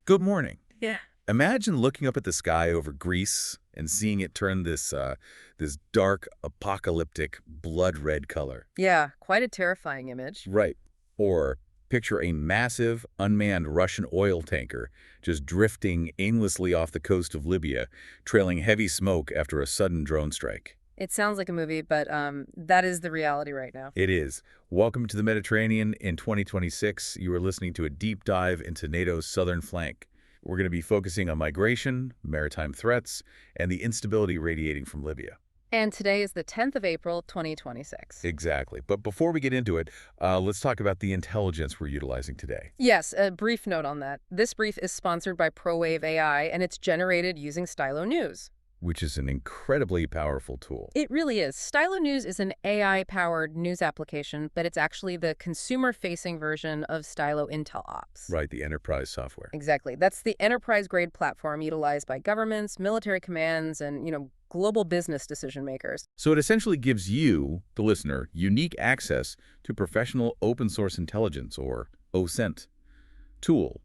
Good morning. Yeah. Imagine looking up at the sky over Greece and seeing it turn this dark, apocalyptic, blood-red color. Yeah, quite a terrifying image. Right. Or picture a massive, unmanned Russian oil tanker just drifting aimlessly off the coast of Libya, trailing heavy smoke after a sudden drone strike. It sounds like a movie, but that is the reality right now. It is. Welcome to the Mediterranean in 2026. You are listening to a deep dive into NATO's southern flank. We're going to be focusing on migration, maritime threats, and the instability radiating from Libya. And today is the 10th of April, 2026. Exactly. But before we get into it, let's talk about the intelligence we're utilizing today. Yes, a brief note on that. This brief is sponsored by ProWave AI, and it's generated using Stylo News. Which is an incredibly powerful tool. It really is. Stylo News is an AI-powered news application, but it's actually the consumer-facing version of Stylo Intel Ops. Right, the enterprise software. Exactly. That's the enterprise-grade platform utilized by governments, military commands, and, global business decision makers. So it essentially gives you, the listener, unique access to professional open source intelligence, or OSINT, tool,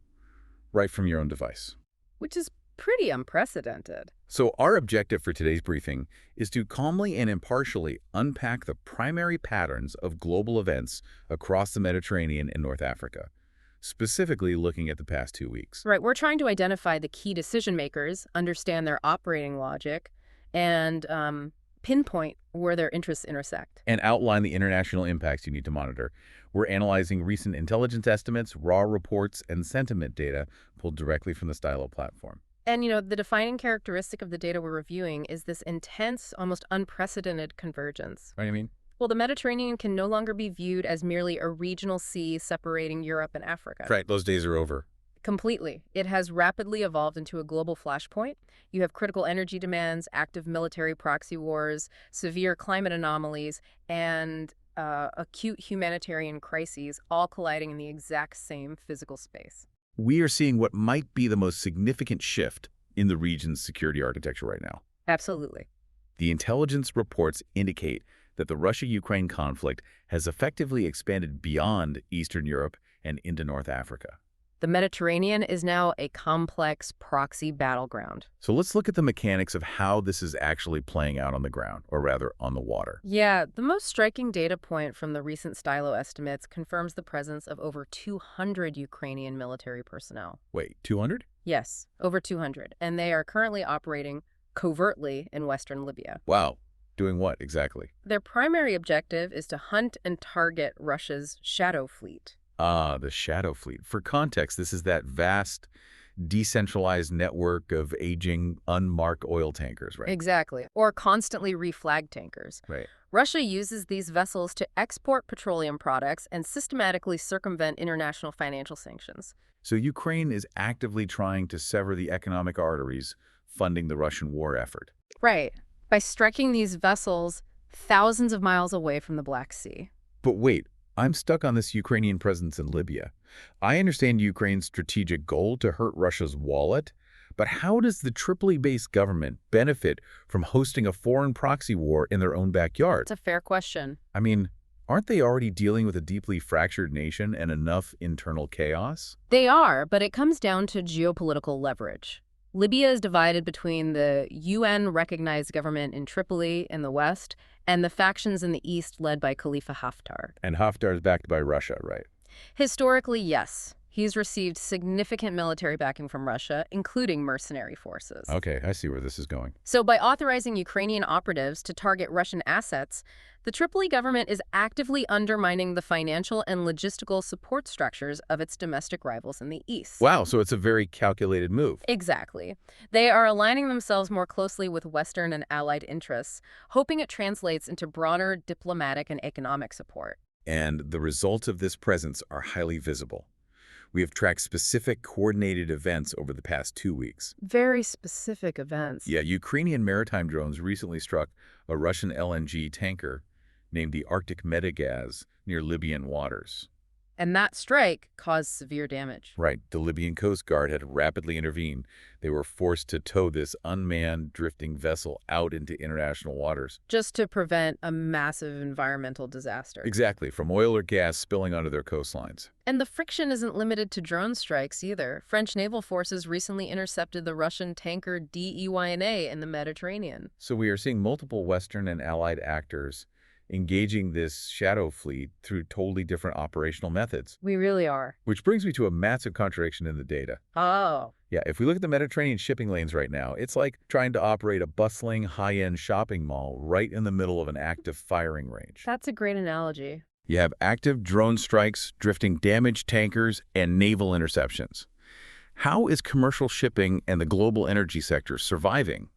right from your own device. Which is pretty unprecedented. So our objective for today's briefing is to calmly and impartially unpack the primary patterns of global events across the Mediterranean and North Africa, specifically looking at the past 2 weeks. Right, we're trying to identify the key decision makers, understand their operating logic, and pinpoint where their interests intersect. And outline the international impacts you need to monitor. We're analyzing recent intelligence estimates, raw reports, and sentiment data pulled directly from the Stylo platform. And, the defining characteristic of the data we're reviewing is this intense, almost unprecedented convergence. Right, I mean? Well, the Mediterranean can no longer be viewed as merely a regional sea separating Europe and Africa. Right, those days are over. Completely. It has rapidly evolved into a global flashpoint. You have critical energy demands, active military proxy wars, severe climate anomalies, and acute humanitarian crises all colliding in the exact same physical space. We are seeing what might be the most significant shift in the region's security architecture right now. Absolutely. The intelligence reports indicate that the Russia-Ukraine conflict has effectively expanded beyond Eastern Europe and into North Africa. The Mediterranean is now a complex proxy battleground. So let's look at the mechanics of how this is actually playing out on the ground, or rather on the water. Yeah, the most striking data point from the recent Stylo estimates confirms the presence of over 200 Ukrainian military personnel. Wait, 200? Yes, over 200. And they are currently operating covertly in western Libya. Wow. Doing what exactly? Their primary objective is to hunt and target Russia's shadow fleet. Ah, the shadow fleet. For context, this is that vast, decentralized network of aging, unmarked oil tankers, right? Exactly. Or constantly reflagged tankers. Right. Russia uses these vessels to export petroleum products and systematically circumvent international financial sanctions. So Ukraine is actively trying to sever the economic arteries funding the Russian war effort. Right. By striking these vessels thousands of miles away from the Black Sea. But wait. I'm stuck on this Ukrainian presence in Libya. I understand Ukraine's strategic goal to hurt Russia's wallet, but how does the Tripoli-based government benefit from hosting a foreign proxy war in their own backyard? It's a fair question. I mean, aren't they already dealing with a deeply fractured nation and enough internal chaos? They are, but it comes down to geopolitical leverage. Libya is divided between the UN-recognized government in Tripoli in the west and the factions in the east led by Khalifa Haftar. And Haftar is backed by Russia, right? Historically, yes. He's received significant military backing from Russia, including mercenary forces. Okay, I see where this is going. So by authorizing Ukrainian operatives to target Russian assets, the Tripoli government is actively undermining the financial and logistical support structures of its domestic rivals in the east. Wow, so it's a very calculated move. Exactly. They are aligning themselves more closely with Western and allied interests, hoping it translates into broader diplomatic and economic support. And the results of this presence are highly visible. We have tracked specific coordinated events over the past 2 weeks. Very specific events. Yeah, Ukrainian maritime drones recently struck a Russian LNG tanker named the Arctic Metagaz near Libyan waters. And that strike caused severe damage. Right, the Libyan Coast Guard had to rapidly intervene. They were forced to tow this unmanned drifting vessel out into international waters. Just to prevent a massive environmental disaster. Exactly, from oil or gas spilling onto their coastlines. And the friction isn't limited to drone strikes either. French naval forces recently intercepted the Russian tanker DEYNA in the Mediterranean. So we are seeing multiple Western and allied actors engaging this shadow fleet through totally different operational methods. We really are. Which brings me to a massive contradiction in the data. Oh. Yeah, if we look at the Mediterranean shipping lanes right now, it's like trying to operate a bustling, high-end shopping mall right in the middle of an active firing range. That's a great analogy. You have active drone strikes, drifting damaged tankers, and naval interceptions. How is commercial shipping and the global energy sector surviving,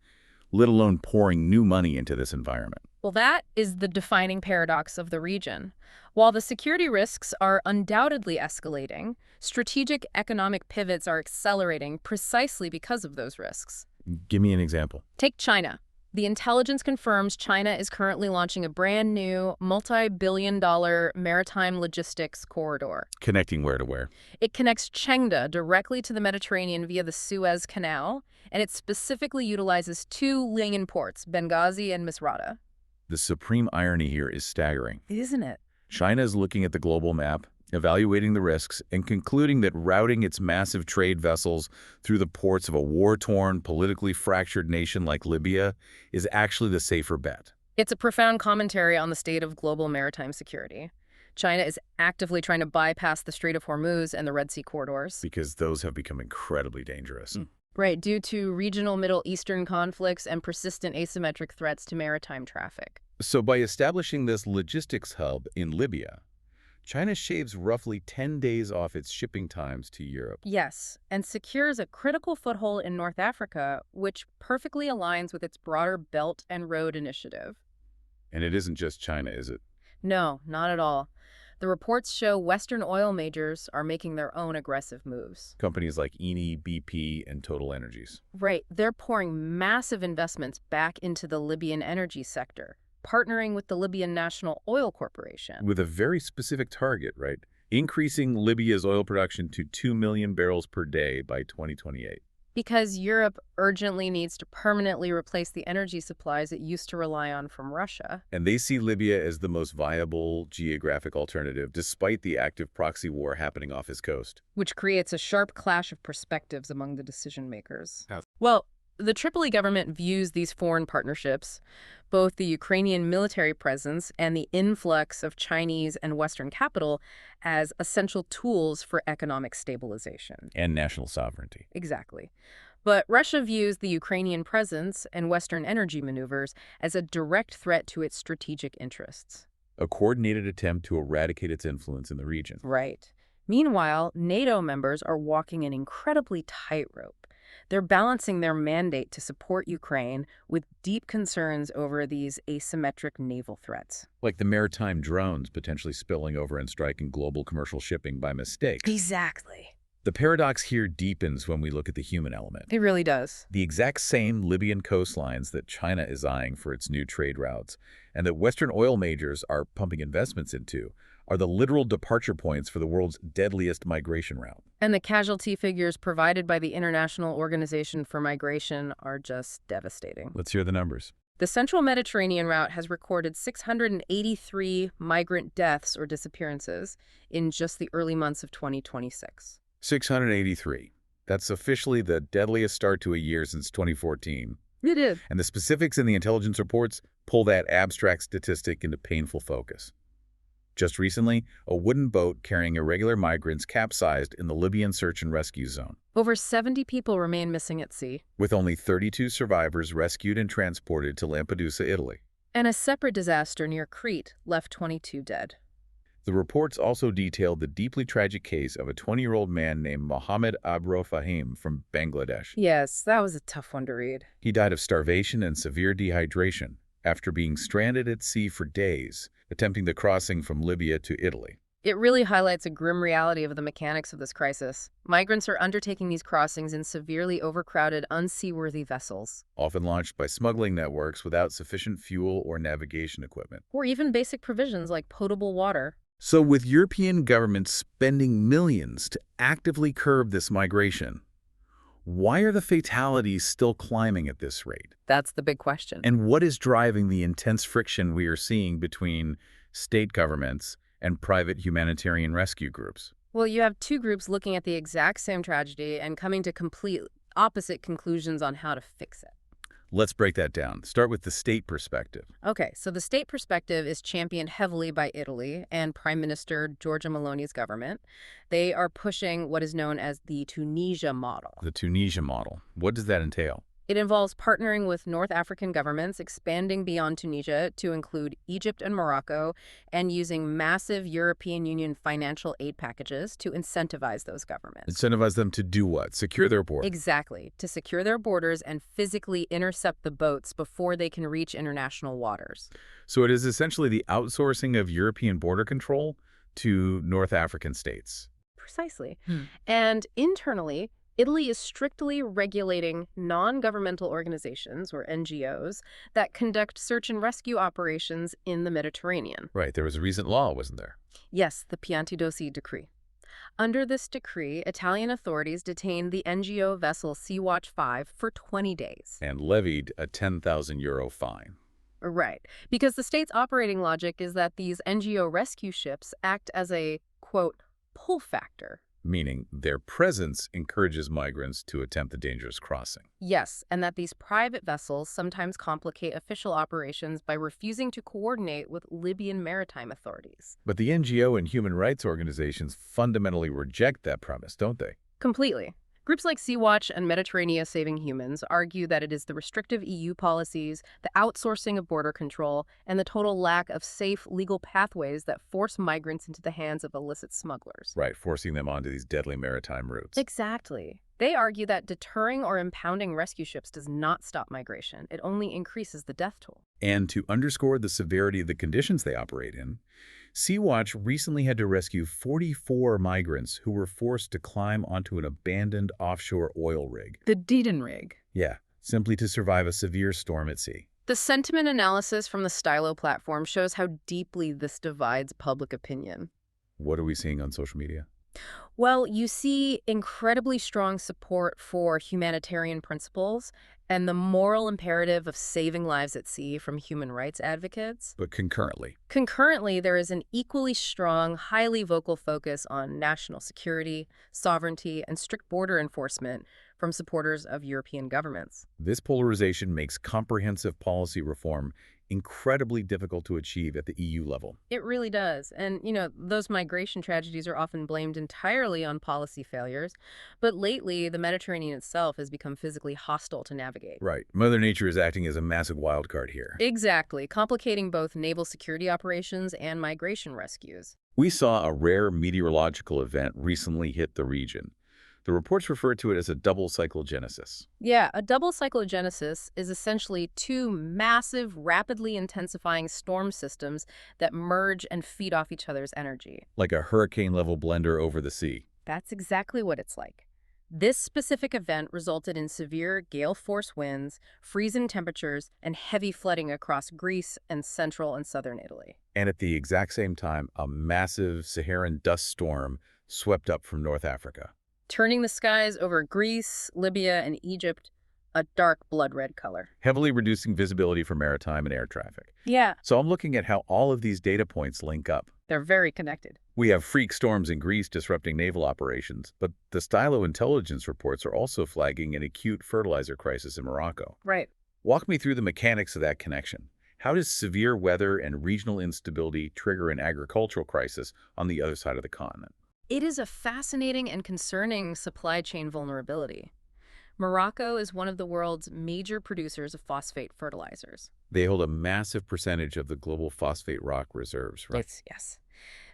let alone pouring new money into this environment? Well, that is the defining paradox of the region. While the security risks are undoubtedly escalating, strategic economic pivots are accelerating precisely because of those risks. Give me an example. Take China. The intelligence confirms China is currently launching a brand new multi-billion-dollar maritime logistics corridor. Connecting where to where? It connects Chengda directly to the Mediterranean via the Suez Canal, and it specifically utilizes two Libyan ports, Benghazi and Misrata. The supreme irony here is staggering. Isn't it? China is looking at the global map, evaluating the risks, and concluding that routing its massive trade vessels through the ports of a war-torn, politically fractured nation like Libya is actually the safer bet. It's a profound commentary on the state of global maritime security. China is actively trying to bypass the Strait of Hormuz and the Red Sea corridors. Because those have become incredibly dangerous. Right, due to regional Middle Eastern conflicts and persistent asymmetric threats to maritime traffic. So by establishing this logistics hub in Libya, China shaves roughly 10 days off its shipping times to Europe. Yes, and secures a critical foothold in North Africa, which perfectly aligns with its broader Belt and Road initiative. And it isn't just China, is it? No, not at all. The reports show Western oil majors are making their own aggressive moves. Companies like Eni, BP, and Total Energies. Right, they're pouring massive investments back into the Libyan energy sector, partnering with the Libyan National Oil Corporation. With a very specific target, right? Increasing Libya's oil production to 2 million barrels per day by 2028. Because Europe urgently needs to permanently replace the energy supplies it used to rely on from Russia. And they see Libya as the most viable geographic alternative, despite the active proxy war happening off its coast. Which creates a sharp clash of perspectives among the decision makers. Well, the Tripoli government views these foreign partnerships, both the Ukrainian military presence and the influx of Chinese and Western capital, as essential tools for economic stabilization. And national sovereignty. Exactly. But Russia views the Ukrainian presence and Western energy maneuvers as a direct threat to its strategic interests. A coordinated attempt to eradicate its influence in the region. Right. Meanwhile, NATO members are walking an incredibly tightrope. They're balancing their mandate to support Ukraine with deep concerns over these asymmetric naval threats. Like the maritime drones potentially spilling over and striking global commercial shipping by mistake. Exactly. The paradox here deepens when we look at the human element. It really does. The exact same Libyan coastlines that China is eyeing for its new trade routes and that Western oil majors are pumping investments into are the literal departure points for the world's deadliest migration route. And the casualty figures provided by the International Organization for Migration are just devastating. Let's hear the numbers. The Central Mediterranean route has recorded 683 migrant deaths or disappearances in just the early months of 2026. 683. That's officially the deadliest start to a year since 2014. It is. And the specifics in the intelligence reports pull that abstract statistic into painful focus. Just recently, a wooden boat carrying irregular migrants capsized in the Libyan search and rescue zone. Over 70 people remain missing at sea. With only 32 survivors rescued and transported to Lampedusa, Italy. And a separate disaster near Crete left 22 dead. The reports also detailed the deeply tragic case of a 20-year-old man named Mohammed Abro Fahim from Bangladesh. Yes, that was a tough one to read. He died of starvation and severe dehydration after being stranded at sea for days, attempting the crossing from Libya to Italy. It really highlights a grim reality of the mechanics of this crisis. Migrants are undertaking these crossings in severely overcrowded, unseaworthy vessels. Often launched by smuggling networks without sufficient fuel or navigation equipment. Or even basic provisions like potable water. So with European governments spending millions to actively curb this migration, why are the fatalities still climbing at this rate? That's the big question. And what is driving the intense friction we are seeing between state governments and private humanitarian rescue groups? Well, you have two groups looking at the exact same tragedy and coming to complete opposite conclusions on how to fix it. Let's break that down. Start with the state perspective. Okay, so the state perspective is championed heavily by Italy and Prime Minister Giorgia Meloni's government. They are pushing what is known as the Tunisia model. The Tunisia model. What does that entail? It involves partnering with North African governments, expanding beyond Tunisia to include Egypt and Morocco, and using massive European Union financial aid packages to incentivize those governments. Incentivize them to do what? Secure their border. Exactly, to secure their borders and physically intercept the boats before they can reach international waters. So it is essentially the outsourcing of European border control to North African states. Precisely. And internally, Italy is strictly regulating non-governmental organizations, or NGOs, that conduct search and rescue operations in the Mediterranean. Right, there was a recent law, wasn't there? Yes, the Piantedosi Decree. Under this decree, Italian authorities detained the NGO vessel Sea-Watch 5 for 20 days. And levied a €10,000 fine. Right, because the state's operating logic is that these NGO rescue ships act as a, quote, pull factor. Meaning their presence encourages migrants to attempt the dangerous crossing. Yes, and that these private vessels sometimes complicate official operations by refusing to coordinate with Libyan maritime authorities. But the NGO and human rights organizations fundamentally reject that premise, don't they? Completely. Groups like Sea-Watch and Mediterranean Saving Humans argue that it is the restrictive EU policies, the outsourcing of border control, and the total lack of safe legal pathways that force migrants into the hands of illicit smugglers. Right, forcing them onto these deadly maritime routes. Exactly. They argue that deterring or impounding rescue ships does not stop migration. It only increases the death toll. And to underscore the severity of the conditions they operate in, Sea-Watch recently had to rescue 44 migrants who were forced to climb onto an abandoned offshore oil rig. The Deeden rig. Yeah, simply to survive a severe storm at sea. The sentiment analysis from the Stylo platform shows how deeply this divides public opinion. What are we seeing on social media? Well, you see incredibly strong support for humanitarian principles and the moral imperative of saving lives at sea from human rights advocates. But concurrently. Concurrently, there is an equally strong, highly vocal focus on national security, sovereignty, and strict border enforcement from supporters of European governments. This polarization makes comprehensive policy reform incredibly difficult to achieve at the EU level. It really does. And, those migration tragedies are often blamed entirely on policy failures. But lately, the Mediterranean itself has become physically hostile to navigate. Right. Mother Nature is acting as a massive wildcard here. Exactly, complicating both naval security operations and migration rescues. We saw a rare meteorological event recently hit the region. The reports refer to it as a double cyclogenesis. Yeah, a double cyclogenesis is essentially two massive, rapidly intensifying storm systems that merge and feed off each other's energy. Like a hurricane-level blender over the sea. That's exactly what it's like. This specific event resulted in severe gale-force winds, freezing temperatures, and heavy flooding across Greece and central and southern Italy. And at the exact same time, a massive Saharan dust storm swept up from North Africa, turning the skies over Greece, Libya, and Egypt a dark blood-red color, heavily reducing visibility for maritime and air traffic. Yeah. So I'm looking at how all of these data points link up. They're very connected. We have freak storms in Greece disrupting naval operations, but the Stylo intelligence reports are also flagging an acute fertilizer crisis in Morocco. Right. Walk me through the mechanics of that connection. How does severe weather and regional instability trigger an agricultural crisis on the other side of the continent? It is a fascinating and concerning supply chain vulnerability. Morocco is one of the world's major producers of phosphate fertilizers. They hold a massive percentage of the global phosphate rock reserves, right? Yes.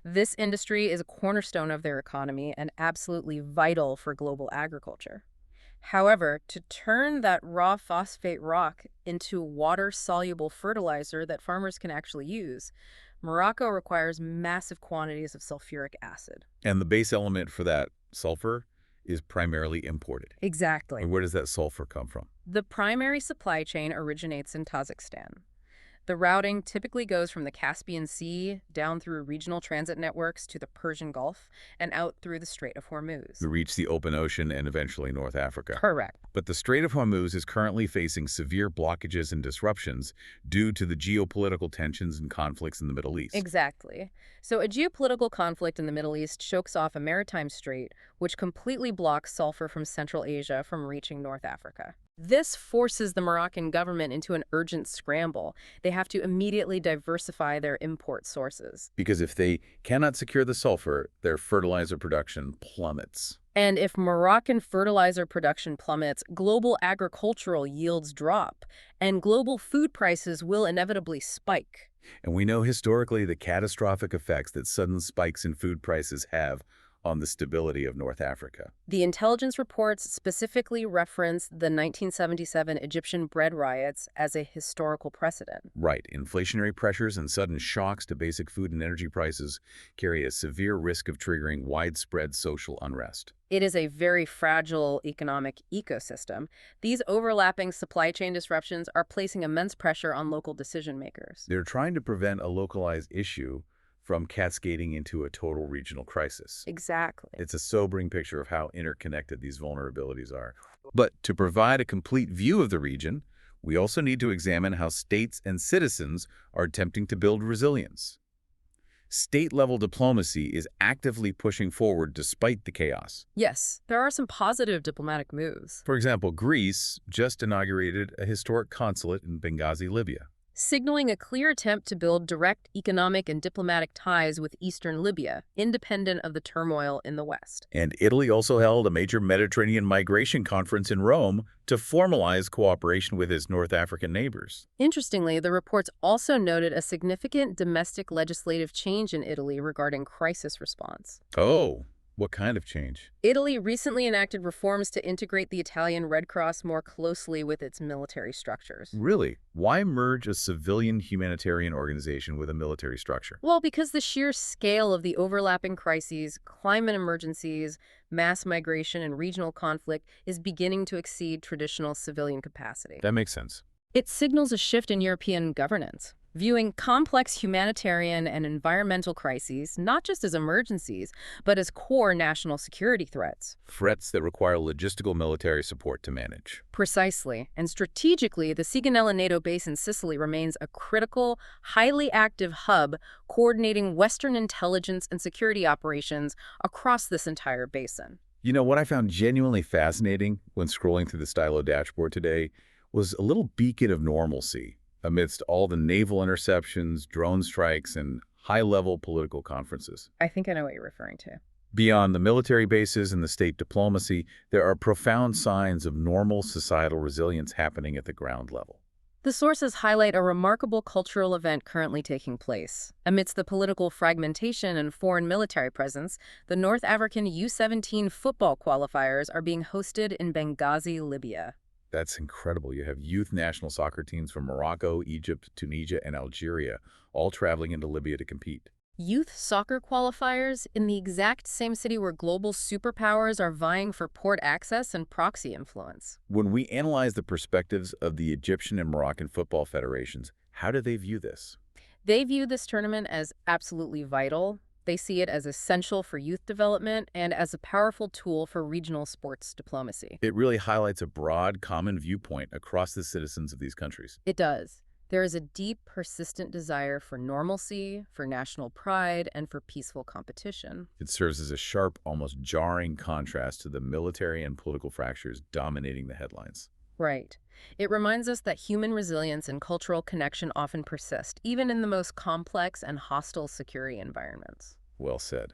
This industry is a cornerstone of their economy and absolutely vital for global agriculture. However, to turn that raw phosphate rock into water-soluble fertilizer that farmers can actually use, Morocco requires massive quantities of sulfuric acid. And the base element for that, sulfur, is primarily imported. Exactly. And where does that sulfur come from? The primary supply chain originates in Kazakhstan. The routing typically goes from the Caspian Sea down through regional transit networks to the Persian Gulf and out through the Strait of We Hormuz. reach the open ocean and eventually North Africa. Correct. But the Strait of Hormuz is currently facing severe blockages and disruptions due to the geopolitical tensions and conflicts in the Middle East. Exactly. So a geopolitical conflict in the Middle East chokes off a maritime strait, which completely blocks sulfur from Central Asia from reaching North Africa. This forces the Moroccan government into an urgent scramble. They have to immediately diversify their import sources. Because if they cannot secure the sulfur, their fertilizer production plummets. And if Moroccan fertilizer production plummets, global agricultural yields drop, and global food prices will inevitably spike. And we know historically the catastrophic effects that sudden spikes in food prices have on the stability of North Africa. The intelligence reports specifically reference the 1977 Egyptian bread riots as a historical precedent. Right, inflationary pressures and sudden shocks to basic food and energy prices carry a severe risk of triggering widespread social unrest. It is a very fragile economic ecosystem. These overlapping supply chain disruptions are placing immense pressure on local decision makers. They're trying to prevent a localized issue from cascading into a total regional crisis. Exactly. It's a sobering picture of how interconnected these vulnerabilities are. But to provide a complete view of the region, we also need to examine how states and citizens are attempting to build resilience. State-level diplomacy is actively pushing forward despite the chaos. Yes, there are some positive diplomatic moves. For example, Greece just inaugurated a historic consulate in Benghazi, Libya. Signaling a clear attempt to build direct economic and diplomatic ties with eastern Libya, independent of the turmoil in the West. And Italy also held a major Mediterranean migration conference in Rome to formalize cooperation with its North African neighbors. Interestingly, the reports also noted a significant domestic legislative change in Italy regarding crisis response. Oh, what kind of change? Italy recently enacted reforms to integrate the Italian Red Cross more closely with its military structures. Really? Why merge a civilian humanitarian organization with a military structure? Well, because the sheer scale of the overlapping crises, climate emergencies, mass migration, and regional conflict is beginning to exceed traditional civilian capacity. That makes sense. It signals a shift in European governance, viewing complex humanitarian and environmental crises not just as emergencies, but as core national security threats. Threats that require logistical military support to manage. Precisely. And strategically, the Sigonella NATO base in Sicily remains a critical, highly active hub coordinating Western intelligence and security operations across this entire basin. You know, what I found genuinely fascinating when scrolling through the Stylo dashboard today was a little beacon of normalcy amidst all the naval interceptions, drone strikes, and high-level political conferences. I think I know what you're referring to. Beyond the military bases and the state diplomacy, there are profound signs of normal societal resilience happening at the ground level. The sources highlight a remarkable cultural event currently taking place. Amidst the political fragmentation and foreign military presence, the North African U-17 football qualifiers are being hosted in Benghazi, Libya. That's incredible. You have youth national soccer teams from Morocco, Egypt, Tunisia, and Algeria all traveling into Libya to compete. Youth soccer qualifiers in the exact same city where global superpowers are vying for port access and proxy influence. When we analyze the perspectives of the Egyptian and Moroccan football federations, how do they view this? They view this tournament as absolutely vital. They see it as essential for youth development and as a powerful tool for regional sports diplomacy. It really highlights a broad, common viewpoint across the citizens of these countries. It does. There is a deep, persistent desire for normalcy, for national pride, and for peaceful competition. It serves as a sharp, almost jarring contrast to the military and political fractures dominating the headlines. Right. It reminds us that human resilience and cultural connection often persist, even in the most complex and hostile security environments. Well said.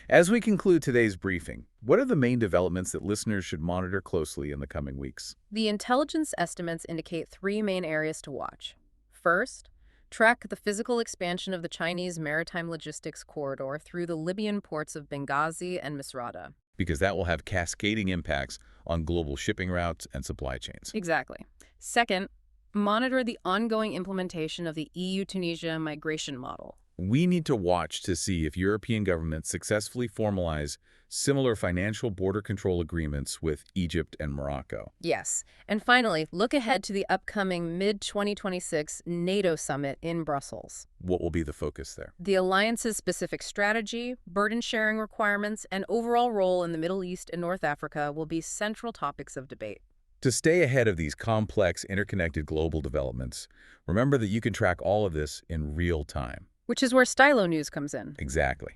As we conclude today's briefing, what are the main developments that listeners should monitor closely in the coming weeks? The intelligence estimates indicate three main areas to watch. First, track the physical expansion of the Chinese maritime logistics corridor through the Libyan ports of Benghazi and Misrata. Because that will have cascading impacts on global shipping routes and supply chains. Exactly. Second, monitor the ongoing implementation of the EU-Tunisia migration model. We need to watch to see if European governments successfully formalize similar financial border control agreements with Egypt and Morocco. Yes. And finally, look ahead to the upcoming mid-2026 NATO summit in Brussels. What will be the focus there? The alliance's specific strategy, burden-sharing requirements, and overall role in the Middle East and North Africa will be central topics of debate. To stay ahead of these complex, interconnected global developments, remember that you can track all of this in real time. Which is where Stylo News comes in. Exactly.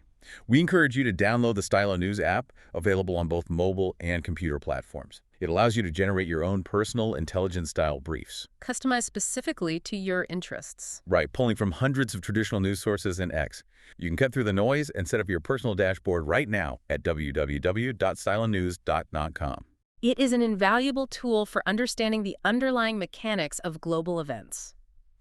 We encourage you to download the Stylo News app, available on both mobile and computer platforms. It allows you to generate your own personal intelligence-style briefs. Customized specifically to your interests. Right, pulling from hundreds of traditional news sources and X. You can cut through the noise and set up your personal dashboard right now at www.stylonews.com. It is an invaluable tool for understanding the underlying mechanics of global events.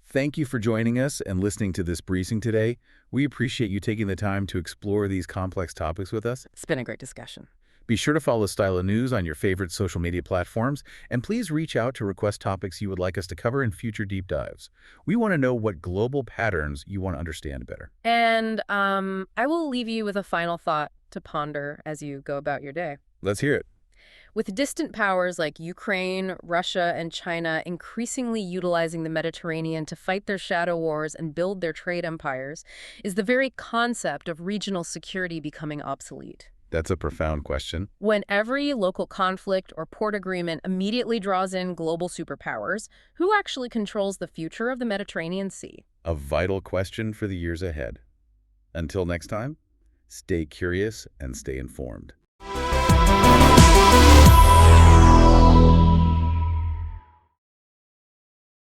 Thank you for joining us and listening to this briefing today. We appreciate you taking the time to explore these complex topics with us. It's been a great discussion. Be sure to follow Stylo News on your favorite social media platforms, and please reach out to request topics you would like us to cover in future deep dives. We want to know what global patterns you want to understand better. And I will leave you with a final thought to ponder as you go about your day. Let's hear it. With distant powers like Ukraine, Russia, and China increasingly utilizing the Mediterranean to fight their shadow wars and build their trade empires, is the very concept of regional security becoming obsolete? That's a profound question. When every local conflict or port agreement immediately draws in global superpowers, who actually controls the future of the Mediterranean Sea? A vital question for the years ahead. Until next time, stay curious and stay informed.